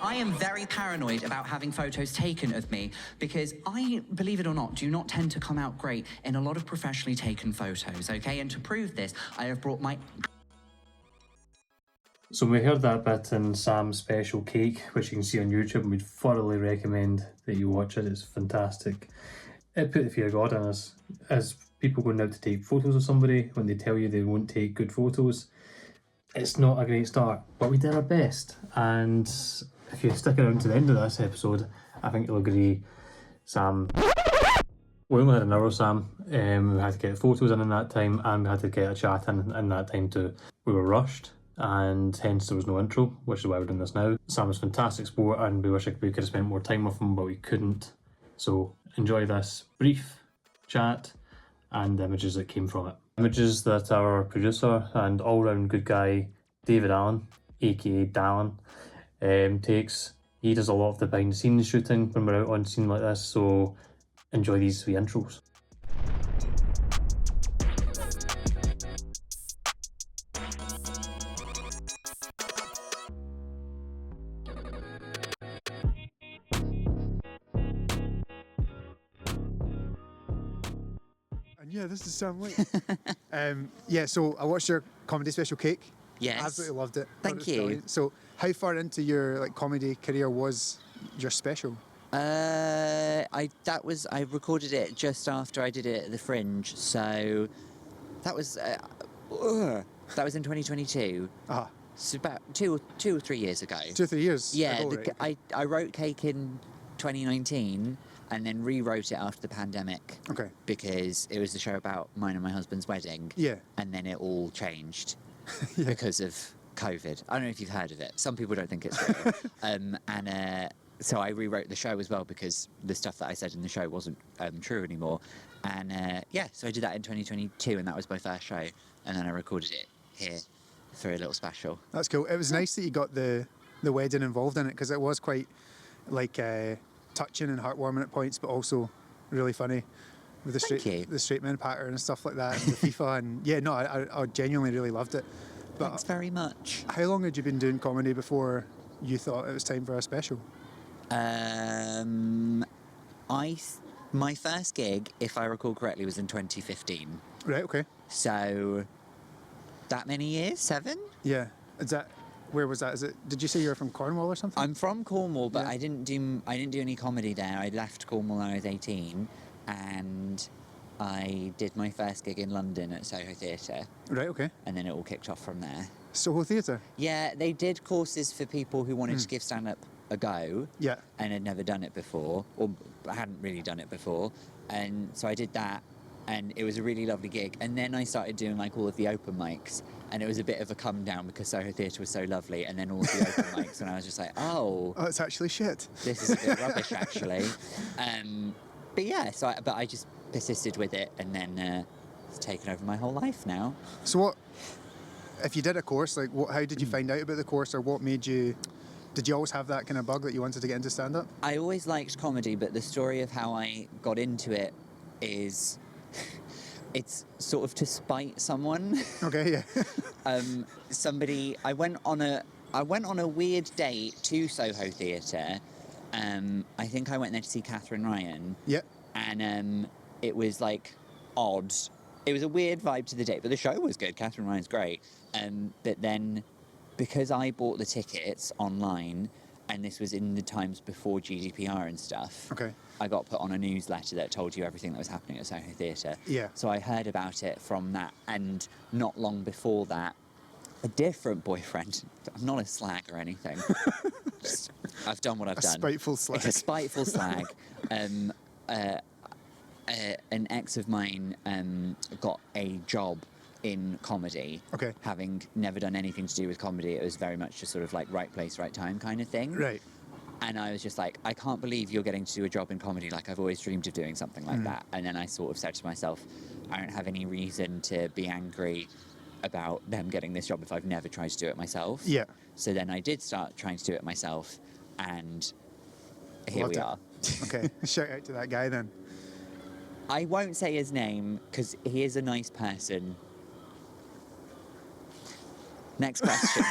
I am very paranoid about having photos taken of me because I, believe it or not, do not tend to come out great in a lot of professionally taken photos, okay? And to prove this, I have brought my... So we heard that bit in Sam's special cake, which you can see on YouTube, and we'd thoroughly recommend that you watch it. It's fantastic. It put the fear of God in us. As people going out to take photos of somebody, when they tell you they won't take good photos, it's not a great start, but we did our best. And if you stick around to the end of this episode, I think you'll agree, Sam... We only had an hour, Sam. We had to get photos in that time, and we had to get a chat in that time too. We were rushed, and hence there was no intro, which is why we're doing this now. Sam was fantastic sport, and we wish we could have spent more time with him, but we couldn't. So enjoy this brief chat and the images that came from it. Images that our producer and all-round good guy, David Allen, aka Dallin, takes. He does a lot of the behind-the-scenes shooting when we're out on scene like this, so enjoy these wee intros. And yeah, this is Sam White. Yeah, so I watched your comedy special, Cake. Yes. Absolutely loved it. Thank you. Brilliant. So how far into your comedy career was your special? I recorded it just after I did it at the Fringe, so that was in 2022. Ah. So about two or 3 years ago. 2 or 3 years. Yeah, ago, right? I wrote Cake in 2019 and then rewrote it after the pandemic. Okay. Because it was the show about mine and my husband's wedding. Yeah. And then it all changed Yeah. because of COVID. I don't know if you've heard of it. Some people don't think it's real. So I rewrote the show as well because the stuff that I said in the show wasn't true anymore. And so I did that in 2022, and that was my first show. And then I recorded it here for a little special. That's cool. It was nice that you got the wedding involved in it, because it was quite touching and heartwarming at points, but also really funny with the straight men pattern and stuff like that, and the FIFA. And yeah, no, I genuinely really loved it. But thanks very much. How long had you been doing comedy before you thought it was time for a special? My first gig, if I recall correctly, was in 2015. Right. Okay. So that many years? 7? Yeah. Where was that? Did you say you were from Cornwall or something? I'm from Cornwall, but Yeah. I didn't do any comedy there. I left Cornwall when I was 18, and I did my first gig in London at Soho Theatre. Right. Okay. And then it all kicked off from there. Soho Theatre. Yeah, they did courses for people who wanted to give stand-up a go. Yeah. And had never done it before, or hadn't really done it before. And so I did that, and it was a really lovely gig. And then I started doing all of the open mics, and it was a bit of a come down because Soho Theatre was so lovely, and then all of the open mics, and I was just like, oh, it's actually shit. this is a bit rubbish actually. But yeah, but I just persisted with it, and then it's taken over my whole life now. So what, if you did a course, how did you find out about the course, or what made you... Did you always have that kind of bug that you wanted to get into stand-up? I always liked comedy, but the story of how I got into it is... it's sort of to spite someone. Okay, yeah. I went on a weird date to Soho Theatre. I think I went there to see Catherine Ryan. Yeah. And it was odd. It was a weird vibe to the date, but the show was good. Catherine Ryan's great. But then, because I bought the tickets online, and this was in the times before GDPR and stuff, Okay. I got put on a newsletter that told you everything that was happening at Soho Theatre. Yeah. So I heard about it from that, and not long before that, a different boyfriend, I'm not a slag or anything, I've done what I've done. A spiteful slag. It's a spiteful slag. An ex of mine got a job in comedy. Okay. Having never done anything to do with comedy, it was very much just sort of right place, right time kind of thing. Right. And I was just like, I can't believe you're getting to do a job in comedy. I've always dreamed of doing something like that. And then I sort of said to myself, I don't have any reason to be angry about them getting this job if I've never tried to do it myself. Yeah. So then I did start trying to do it myself, and here we are. Okay. Shout out to that guy then. I won't say his name because he is a nice person. Next question.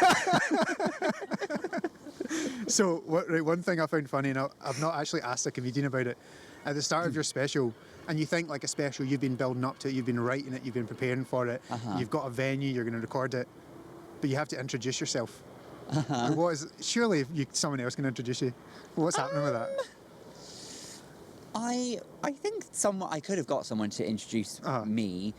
So one thing I found funny, and I've not actually asked a comedian about it, at the start of your special, and you think like a special, you've been building up to it, you've been writing it, you've been preparing for it, you've got a venue, you're going to record it, but you have to introduce yourself. What is? Surely someone else can introduce you. What's happening with that? I think I could have got someone to introduce me,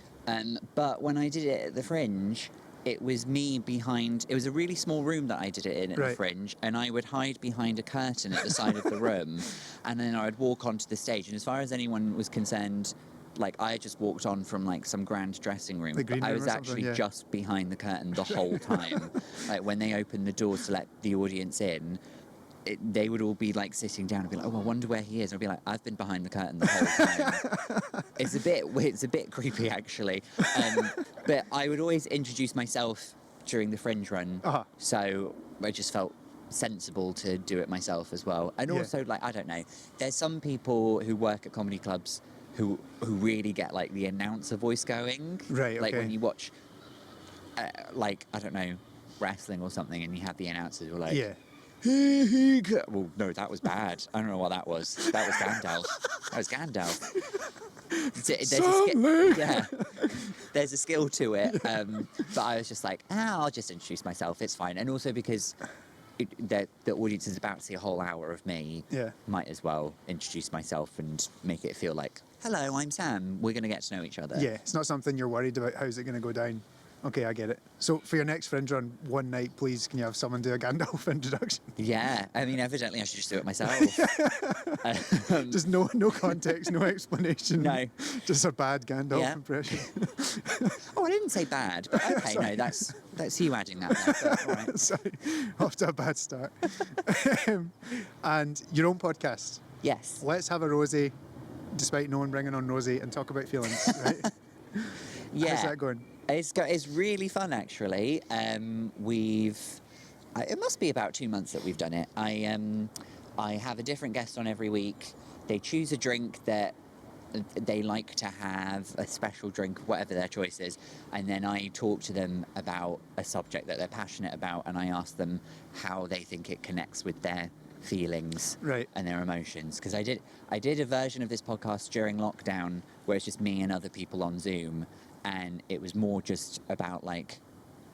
but when I did it at the Fringe, it was me behind. It was a really small room that I did it in at the Fringe, and I would hide behind a curtain at the side of the room, and then I would walk onto the stage. And as far as anyone was concerned, like I just walked on from like some grand dressing room, but I was actually just behind the curtain the whole time. Like when they opened the doors to let the audience in, they would all be like sitting down and be like, "Oh, I wonder where he is." And I'd be like, "I've been behind the curtain the whole time." It's a bit creepy actually. But I would always introduce myself during the Fringe run, so I just felt sensible to do it myself as well. And also, like, I don't know, there's some people who work at comedy clubs who really get like the announcer voice going. Right. Like when you watch, like, I don't know, wrestling or something, and you have the announcers who are like, well, no, that was bad. I don't know what that was. That was Gandalf. There's a skill to it. But I was just like, I'll just introduce myself. It's fine. And also because the audience is about to see a whole hour of me, might as well introduce myself and make it feel like, hello, I'm Sam. We're going to get to know each other. Yeah, it's not something you're worried about. How's it going to go down? Okay, I get it. So for your next Fringe run, one night, please, can you have someone do a Gandalf introduction? Yeah, I mean, evidently I should just do it myself. Just no context, no explanation. No. Just a bad Gandalf impression. Oh, I didn't say bad, but okay, no, that's you adding that there. But, all right. Sorry, off to a bad start. And your own podcast. Yes. Let's have a Rosé, despite no one bringing on Rosé, and talk about feelings, right? Yeah. How's that going? It's really fun, actually. It must be about 2 months that we've done it. I have a different guest on every week. They choose a drink that they like to have, a special drink, whatever their choice is, and then I talk to them about a subject that they're passionate about, and I ask them how they think it connects with their feelings and their emotions. Because I did a version of this podcast during lockdown where it's just me and other people on Zoom, and it was more just about like,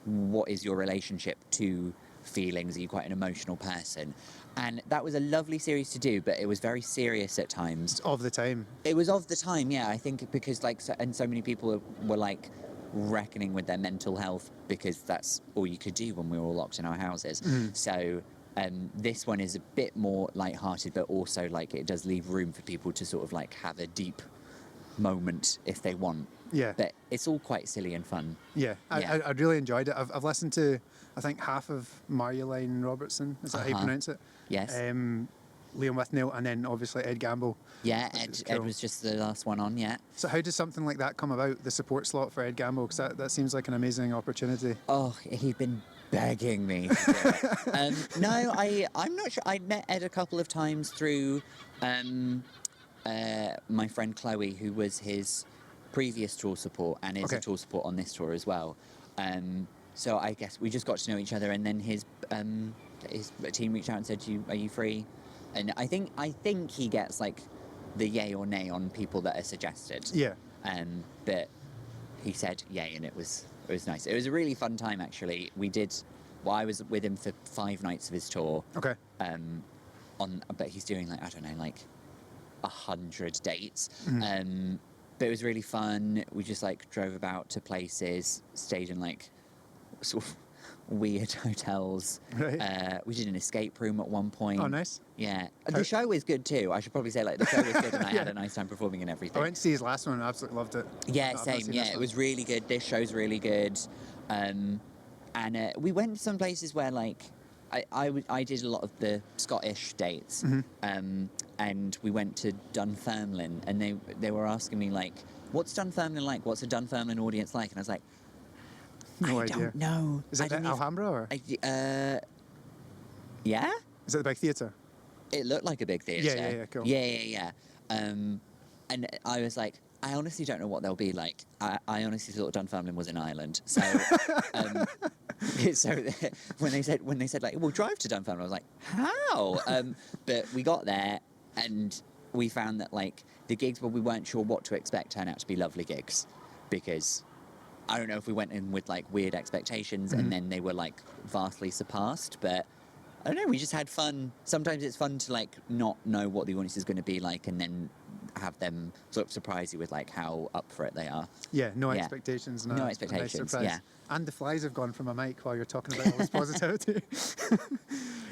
what is your relationship to feelings? Are you quite an emotional person? And that was a lovely series to do, but it was very serious at times. It's of the time. It was of the time, yeah. I think because like, so many people were like reckoning with their mental health because that's all you could do when we were all locked in our houses. So this one is a bit more lighthearted, but also like it does leave room for people to sort of like have a deep moment if they want. Yeah. But it's all quite silly and fun. Yeah, I really enjoyed it. I've listened to, I think, half of Marjolaine Robertson, is that how you pronounce it? Yes. Liam Withnail, and then obviously Ed Gamble. Yeah, Ed was just the last one on, yeah. So how does something like that come about, the support slot for Ed Gamble? Because that seems like an amazing opportunity. Oh, he'd been begging me to do it. No, I'm not sure. I met Ed a couple of times through my friend Chloe, who was his previous tour support and is a tour support on this tour as well. So I guess we just got to know each other, and then his team reached out and said, "Are you free?" And I think he gets like the yay or nay on people that are suggested. Yeah. But he said yay, and it was nice. It was a really fun time, actually. I was with him for 5 nights of his tour. Okay. But he's doing like, I don't know, like 100 dates. But it was really fun. We just like drove about to places, stayed in like sort of weird hotels. Right. We did an escape room at one point. Oh, nice. Yeah. The show was good too. I should probably say like the show was good and I had a nice time performing and everything. I went to see his last one and I absolutely loved it. Yeah, same. Yeah, it was really good. This show's really good. And we went to some places where like I did a lot of the Scottish dates, and we went to Dunfermline, and they were asking me like, "What's Dunfermline like? What's a Dunfermline audience like?" And I was like, No I idea. don't know. Is it the Alhambra or? Yeah. Is it the big theatre? It looked like a big theatre. Yeah, cool. Yeah. And I was like, I honestly don't know what they'll be like. I honestly thought Dunfermline was in Ireland. So So when they said like, we'll drive to Dunfermline, I was like, how? But we got there and we found that like the gigs where we weren't sure what to expect turned out to be lovely gigs, because I don't know if we went in with like weird expectations and then they were like vastly surpassed, but I don't know, we just had fun. Sometimes it's fun to like not know what the audience is going to be like and then have them sort of surprise you with like how up for it they are. Yeah, no expectations. No expectations, a nice surprise. yeah. And the flies have gone from my mic while you're talking about all this positivity.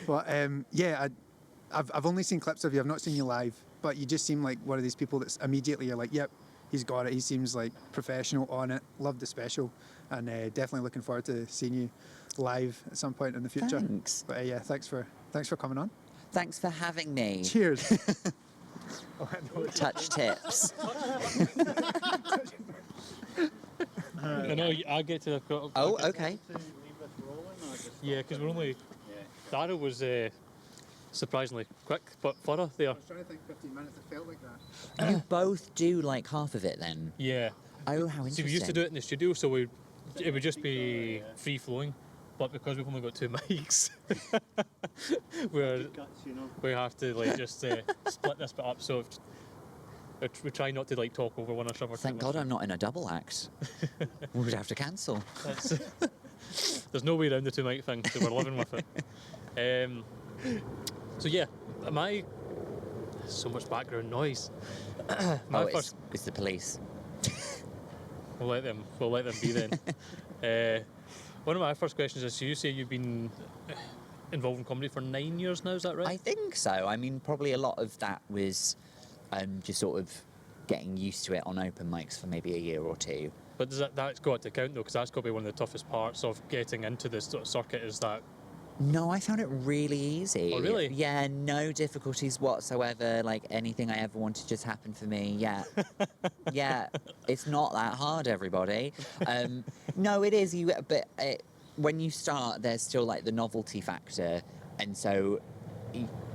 But I've only seen clips of you. I've not seen you live, but you just seem like one of these people that's immediately you're like, yep, he's got it. He seems like professional on it. Love the special, and definitely looking forward to seeing you live at some point in the future. Thanks. But yeah, thanks for coming on. Thanks for having me. Cheers. Touch tips. I know I get to. Oh, okay. Yeah, because we're only. Dara was surprisingly quick, but thorough there. I was trying to think 15 minutes. It felt like that. You both do like half of it then? Yeah. Oh, how interesting. See, we used to do it in the studio, so it would just be free flowing. But because we've only got 2 mics, we have to like just split this bit up. So we try not to like talk over one another. Thank God I'm not in a double act. We would have to cancel. There's no way around the 2 mic thing, so we're living with it. So yeah, so much background noise. It's the police. We'll let them be then. One of my first questions is, so you say you've been involved in comedy for 9 years now, is that right? I think so. I mean, probably a lot of that was just sort of getting used to it on open mics for maybe a year or two. But that's got to count though, because that's got to be one of the toughest parts of getting into this sort of circuit, is that... No, I found it really easy. Oh, really? Yeah, no difficulties whatsoever. Like, anything I ever wanted just happened for me. Yeah. Yeah, it's not that hard, everybody. No, it is. When you start, there's still, like, the novelty factor. And so,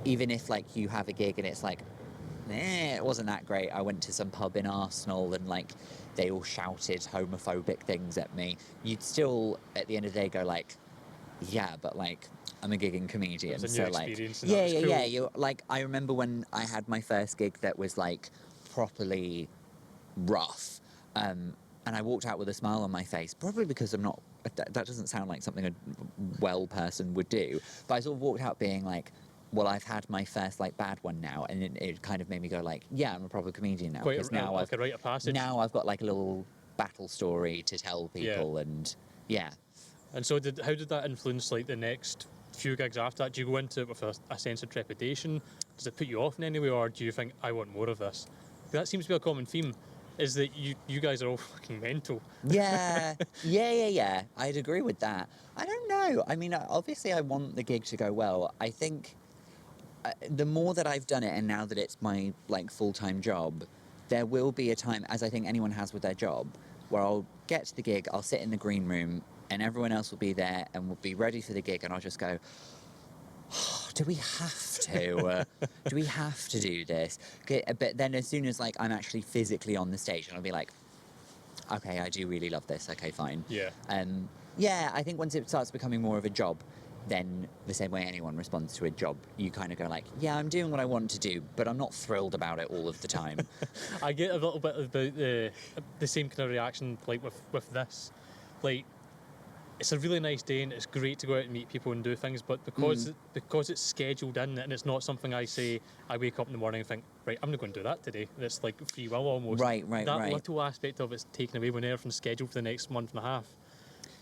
even if, like, you have a gig and it's like, it wasn't that great. I went to some pub in Arsenal and, like, they all shouted homophobic things at me. You'd still, at the end of the day, go, like... Yeah, but like I'm a gigging comedian, so like cool. yeah. You like I remember when I had my first gig that was like properly rough, and I walked out with a smile on my face, probably because I'm not. That doesn't sound like something a well person would do, but I sort of walked out being like, well, I've had my first like bad one now, and it kind of made me go like, yeah, I'm a proper comedian now. Quite like a rite of passage. Now I've got like a little battle story to tell people, and yeah. And so how did that influence like the next few gigs after that? Do you go into it with a sense of trepidation? Does it put you off in any way, or do you think, I want more of this? That seems to be a common theme, is that you guys are all fucking mental. Yeah. I'd agree with that. I don't know. I mean, obviously I want the gig to go well. I think the more that I've done it, and now that it's my like full-time job, there will be a time, as I think anyone has with their job, where I'll get to the gig, I'll sit in the green room, and everyone else will be there and will be ready for the gig, and I'll just go, oh, do we have to? Do we have to do this? But then as soon as like I'm actually physically on the stage, and I'll be like, okay, I do really love this. Okay, fine. Yeah. Yeah, I think once it starts becoming more of a job, then the same way anyone responds to a job, you kind of go like, yeah, I'm doing what I want to do, but I'm not thrilled about it all of the time. I get a little bit about the same kind of reaction like with this. Like, it's a really nice day and it's great to go out and meet people and do things, but because it's scheduled in and it's not something I say, I wake up in the morning and think, right, I'm not going to do that today. It's like free will almost. Right. That little aspect of it's taken away when everything's scheduled for the next month and a half.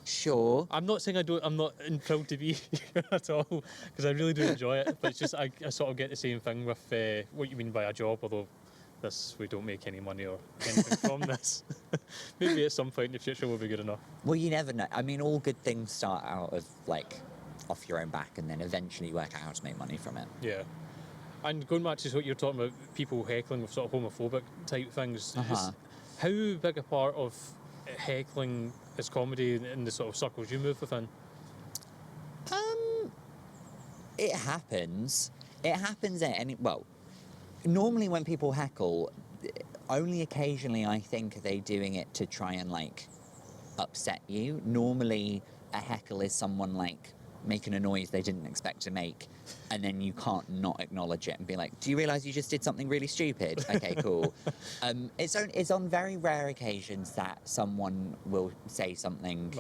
Sure. I'm not saying I'm not proud to be here at all, because I really do enjoy it, but it's just I sort of get the same thing with what you mean by a job, although we don't make any money or anything from this. Maybe at some point in the future will be good enough. Well, you never know. I mean, all good things start out of like off your own back, and then eventually work out how to make money from it. Yeah. And going back to what you're talking about, people heckling with sort of homophobic type things, how big a part of heckling is comedy in the sort of circles you move within? It happens. It happens at any... Well, normally when people heckle, only occasionally I think are they doing it to try and, like, upset you. Normally a heckle is someone like making a noise they didn't expect to make, and then you can't not acknowledge it and be like, do you realise you just did something really stupid? Okay, cool. It's on very rare occasions that someone will say something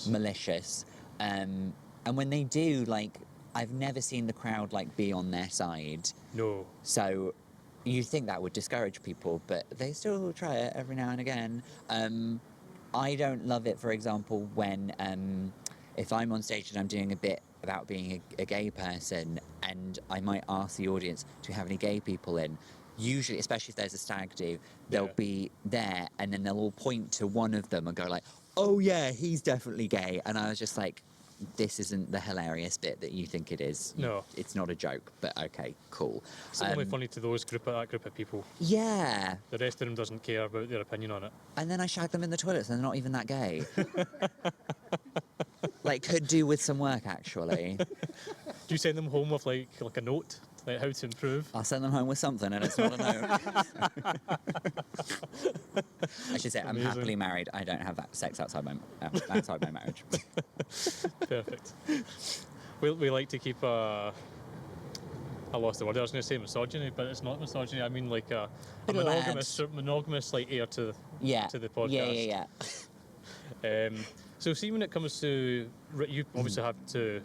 malicious. And when they do, like, I've never seen the crowd like be on their side. No. So you'd think that would discourage people, but they still try it every now and again. I don't love it, for example, when if I'm on stage and I'm doing a bit about being a gay person, and I might ask the audience, do you have any gay people in? Usually, especially if there's a stag do, they'll be there, and then they'll all point to one of them and go like, oh yeah, he's definitely gay. And I was just like, this isn't the hilarious bit that you think it is. No. It's not a joke, but okay, cool. It's only funny to that group of people. Yeah. The rest of them doesn't care about their opinion on it. And then I shag them in the toilets and they're not even that gay. Like, could do with some work, actually. Do you send them home with like a note, like how to improve? I'll send them home with something, and it's not a note. I should say, I'm happily married. I don't have that sex outside my marriage. Perfect. We like to keep I lost the word. I was going to say misogyny, but it's not misogyny. I mean like a monogamous like air to the podcast. Yeah. So see, when it comes to you, obviously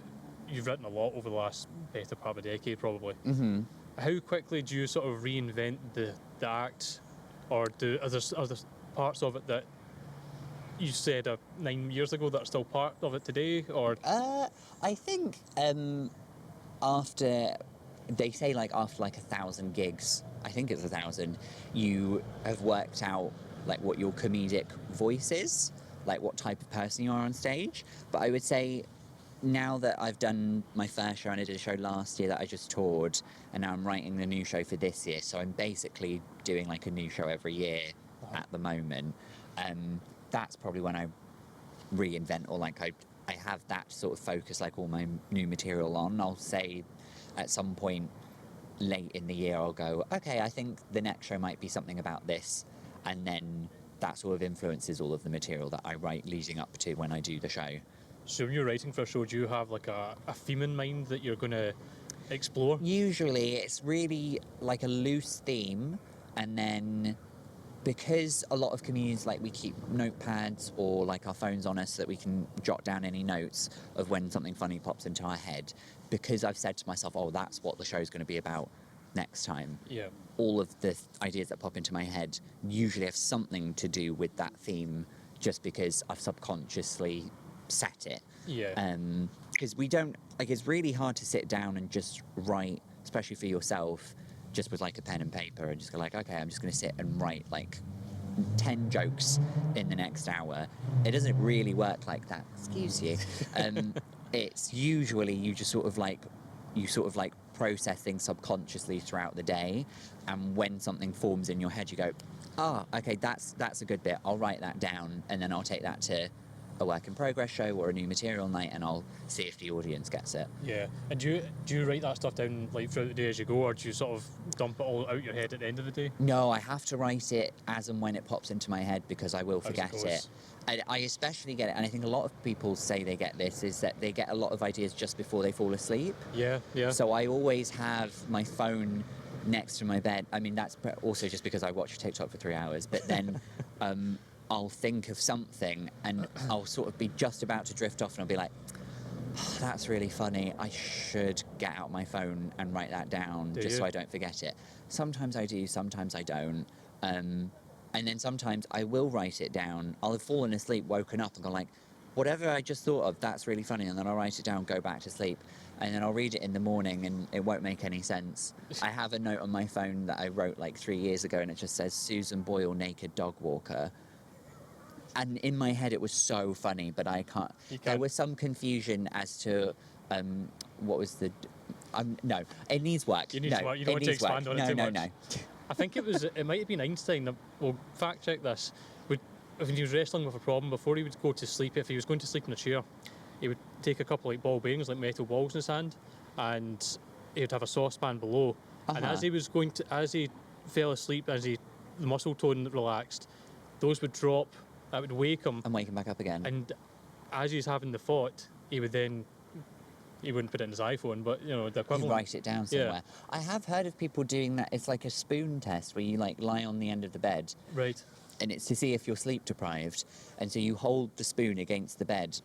you've written a lot over the last better part of a decade, probably. Mm-hmm. How quickly do you sort of reinvent the act, or are there parts of it that you said 9 years ago that are still part of it today, or? I think after they say like after like 1,000 gigs, I think it's 1,000, you have worked out like what your comedic voice is, like what type of person you are on stage. But I would say now that I've done my first show, and I did a show last year that I just toured, and now I'm writing the new show for this year, so I'm basically doing like a new show every year at the moment. That's probably when I reinvent, or like I have that sort of focus, like all my new material on. I'll say at some point late in the year, I'll go, okay, I think the next show might be something about this, and then that sort of influences all of the material that I write leading up to when I do the show. So when you're writing for a show, do you have like a theme in mind that you're going to explore? Usually it's really like a loose theme, and then because a lot of comedians, like, we keep notepads or like our phones on us so that we can jot down any notes of when something funny pops into our head, because I've said to myself, oh, that's what the show's going to be about next time. Yeah. All of the ideas that pop into my head usually have something to do with that theme, just because I've subconsciously set it. Yeah. Because we don't, like, it's really hard to sit down and just write, especially for yourself, just with like a pen and paper and just go like, okay, I'm just going to sit and write like 10 jokes in the next hour. It doesn't really work like that. Excuse you. It's usually you sort of like process things subconsciously throughout the day, and when something forms in your head, you go, okay, that's a good bit. I'll write that down, and then I'll take that to a work in progress show or a new material night, and I'll see if the audience gets it. Yeah. And do you write that stuff down like throughout the day as you go, or do you sort of dump it all out your head at the end of the day? No, I have to write it as and when it pops into my head, because I will forget it. I especially get it, and I think a lot of people say they get this, is that they get a lot of ideas just before they fall asleep. Yeah. So I always have my phone next to my bed. I mean, that's also just because I watch TikTok for 3 hours, but then I'll think of something and I'll sort of be just about to drift off, and I'll be like, oh, that's really funny. I should get out my phone and write that down so I don't forget it. Sometimes I do, sometimes I don't. And then sometimes I will write it down. I'll have fallen asleep, woken up and gone like, whatever I just thought of, that's really funny. And then I'll write it down, go back to sleep. And then I'll read it in the morning and it won't make any sense. I have a note on my phone that I wrote like 3 years ago, and it just says, Susan Boyle, naked dog walker. And in my head, it was so funny, but I can't. There was some confusion as to what was the. No, it needs work. You need work. You don't want to expand on it too much. No. I think it might have been Einstein. We'll fact check this. When he was wrestling with a problem, before he would go to sleep, if he was going to sleep in a chair, he would take a couple like ball bearings, like metal balls in his hand, and he would have a saucepan below. And as he fell asleep, the muscle tone relaxed, those would drop. That would wake him. And wake him back up again. And as he's having the thought, he wouldn't put it in his iPhone, but the You equivalent. write it down Yeah. somewhere. I have heard of people doing that. It's like a spoon test where you like lie on the end of the bed, Right. and it's to see if you're sleep deprived. And so you hold the spoon against the bed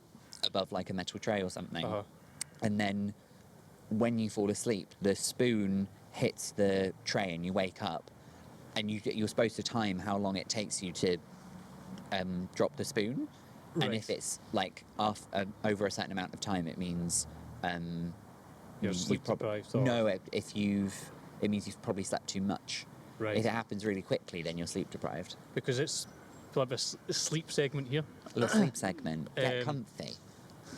above like a metal tray or something. Uh-huh. And then when you fall asleep, the spoon hits the tray and you wake up, and you're supposed to time how long it takes you to drop the spoon. And Right. if it's like over a certain amount of time, it means You're sleep deprived. Or... no. It means you've probably slept too much. Right. If it happens really quickly, then you're sleep deprived. Because it's like a sleep segment here. A little sleep segment. Get Um, comfy.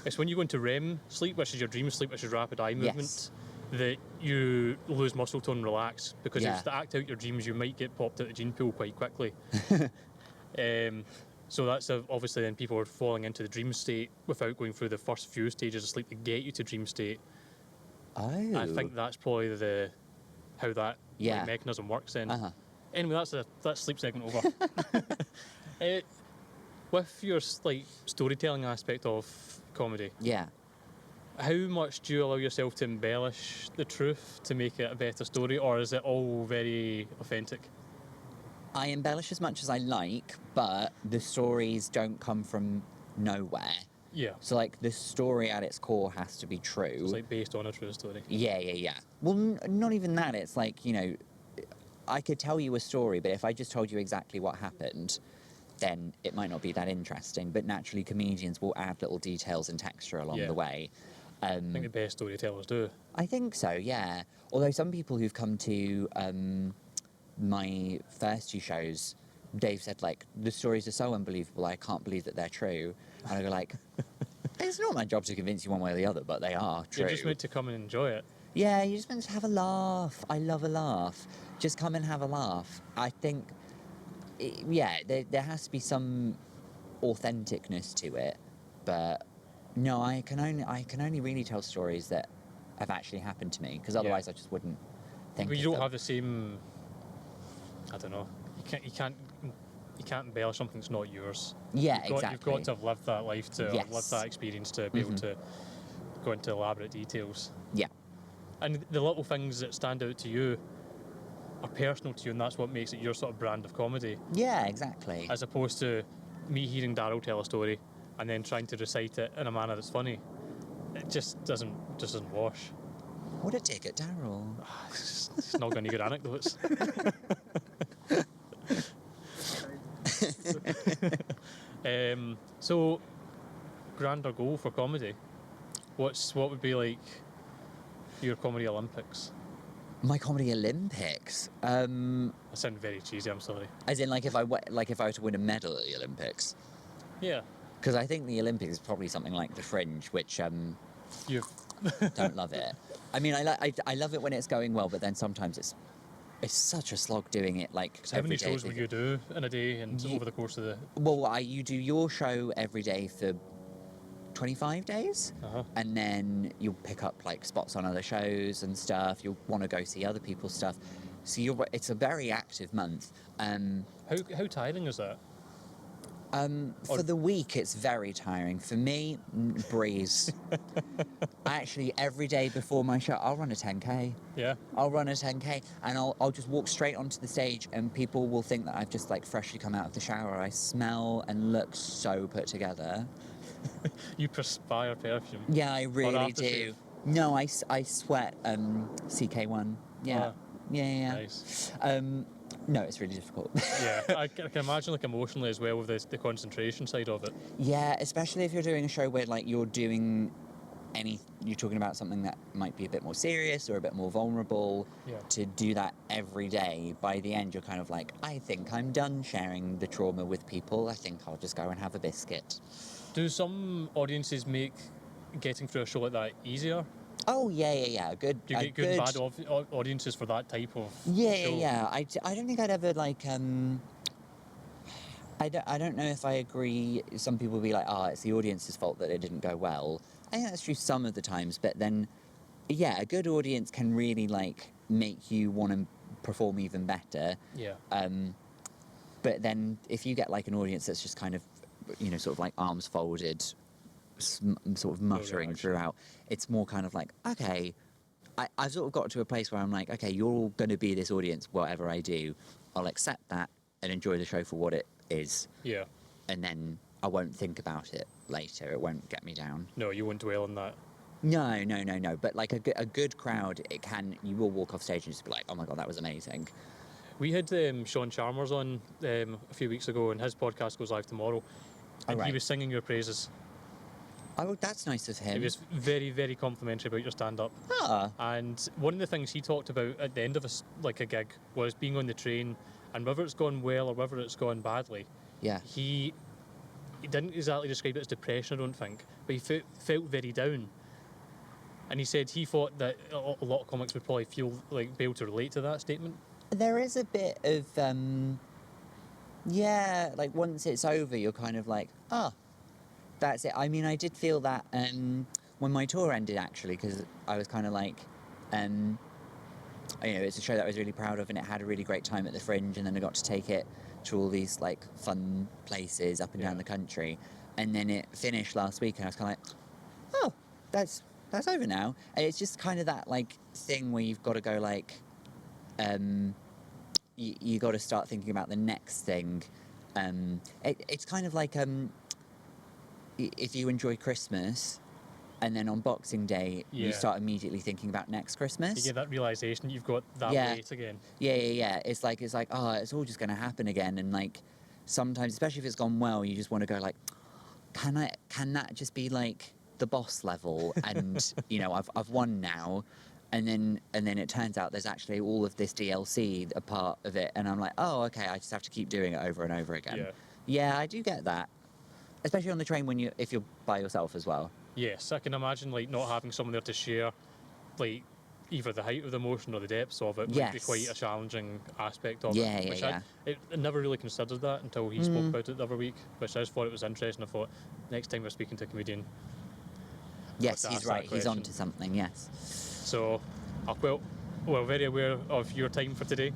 It's when you go into REM sleep, which is your dream sleep, which is rapid eye movement, Yes. that you lose muscle tone and relax. Because Yeah. if to act out your dreams, you might get popped out the gene pool quite quickly. So that's obviously then people are falling into the dream state without going through the first few stages of sleep to get you to dream state. Oh. I think that's probably how that Yeah. mechanism works then. Uh-huh. Anyway, that's sleep segment over. With your storytelling aspect of comedy, Yeah. how much do you allow yourself to embellish the truth to make it a better story, or is it all very authentic? I embellish as much as I like, but the stories don't come from nowhere. Yeah. So, like, the story at its core has to be true. It's like based on a true story. Yeah. Well, not even that. It's like, I could tell you a story, but if I just told you exactly what happened, then it might not be that interesting. But naturally, comedians will add little details and texture along Yeah. the way. I think the best storytellers do. I think so, yeah. Although some people who've come to my first two shows, Dave said, like, the stories are so unbelievable, I can't believe that they're true. And I go, like, it's not my job to convince you one way or the other, but they are true. You're just meant to come and enjoy it. Yeah, you just meant to have a laugh. I love a laugh. Just come and have a laugh. I think, there has to be some authenticness to it, but no, I can only really tell stories that have actually happened to me, because otherwise I just wouldn't think. But of you don't them. have the same. I don't know. You can't embellish something that's not yours. Yeah, You've exactly. got to have lived that life to have lived Yes. that experience to be able to go into elaborate details. Yeah, And the little things that stand out to you are personal to you, and that's what makes it your sort of brand of comedy, yeah, exactly. as opposed to me hearing Daryl tell a story and then trying to recite it in a manner that's funny. It just doesn't wash. What a dig at Daryl. It's not got any good anecdotes. So, grander goal for comedy. What would be like your comedy Olympics? My comedy Olympics. I sound very cheesy. I'm sorry. As in, like, if I were to win a medal at the Olympics, Yeah, because I think the Olympics is probably something like the Fringe, which you've don't love it. I mean, I love it when it's going well, but then sometimes it's such a slog doing it. Like, how many every day. shows will you do in a day and Ye- over the course of the? Well, you do your show every day for 25 days, Uh-huh. and then you'll pick up like spots on other shows and stuff. You'll want to go see other people's stuff. So it's a very active month. How tiring is that? For the week, it's very tiring. For me, breeze. Actually, every day before my show, I'll run a 10K. Yeah. I'll run a 10K, and I'll just walk straight onto the stage, and people will think that I've just like freshly come out of the shower. I smell and look so put together. You perspire perfume. Yeah, I really do. aftershave? No, I sweat CK1. Yeah. Ah, Yeah. Nice. No, it's really difficult. Yeah, I can imagine like emotionally as well with the concentration side of it. Yeah, especially if you're doing a show where like you're talking about something that might be a bit more serious or a bit more vulnerable. Yeah. To do that every day, by the end you're kind of like, I think I'm done sharing the trauma with people. I think I'll just go and have a biscuit. Do some audiences make getting through a show like that easier? Oh yeah. Good. Do you get good and bad audiences for that type of show? Yeah. I don't think I'd ever like. I don't know if I agree. Some people will be like, it's the audience's fault that it didn't go well. I think that's true some of the times, but then, yeah, a good audience can really like make you want to perform even better. Yeah. But then if you get like an audience that's just kind of, sort of like arms folded, sort of muttering reaction. throughout. It's more kind of like, okay, I've sort of got to a place where I'm like, okay, you're all going to be this audience, whatever I do. I'll accept that and enjoy the show for what it is. Yeah. And then I won't think about it later. It won't get me down. No, you won't dwell on that. No. But like a good crowd, you will walk off stage and just be like, oh my God, that was amazing. We had Sean Chalmers on a few weeks ago, and his podcast goes live tomorrow. And right. he was singing your praises. Oh, that's nice of him. He was very, very complimentary about your stand-up. Ah. And one of the things he talked about at the end of a gig was being on the train, and whether it's gone well or whether it's gone badly. Yeah. He didn't exactly describe it as depression, I don't think, but he felt very down. And he said he thought that a lot of comics would probably be able to relate to that statement. There is a bit of, like once it's over, you're kind of like, that's it. I mean, I did feel that when my tour ended, actually, because I was kind of like, it's a show that I was really proud of, and it had a really great time at the Fringe, and then I got to take it to all these like fun places up and down the country, and then it finished last week, and I was kind of like, oh, that's over now. And it's just kind of that like thing where you've got to go like, you got to start thinking about the next thing. It's kind of like if you enjoy Christmas, and then on Boxing Day you start immediately thinking about next Christmas. You get that realisation you've got that weight again. Yeah. It's like oh, it's all just going to happen again, and like sometimes, especially if it's gone well, you just want to go like, can that just be like the boss level, and I've won now. And then it turns out there's actually all of this DLC a part of it, and I'm like, oh, okay, I just have to keep doing it over and over again. Yeah, I do get that, especially on the train if you're by yourself as well. Yes, I can imagine like not having someone there to share, like either the height of the emotion or the depths of it would be quite a challenging aspect of it. I never really considered that until he spoke about it the other week, which I just thought it was interesting. I thought next time we're speaking to a comedian. Yes, he's right. He's on to something. Yes. So, well, very aware of your time for today.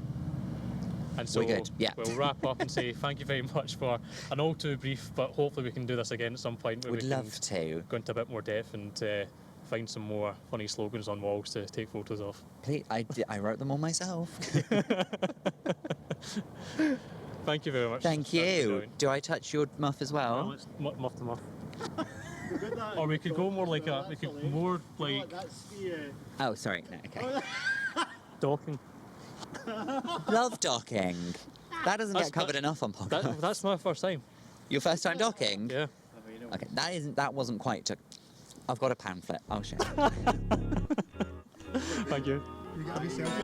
And so we're good. Yeah. We'll wrap up and say thank you very much for an all too brief, but hopefully we can do this again at some point. Where Would we love to go into a bit more depth and find some more funny slogans on walls to take photos of. Please, I wrote them all myself. Thank you very much. Thank you. Do I touch your muff as well? Well, it's muff to muff. Or we could go more like Oh, sorry. No, okay. Docking. Love docking. That doesn't get covered enough on podcasts. That's my first time. Your first time docking? Yeah. Okay, that wasn't quite. I've got a pamphlet. I'll show you. Thank you. You got yourself.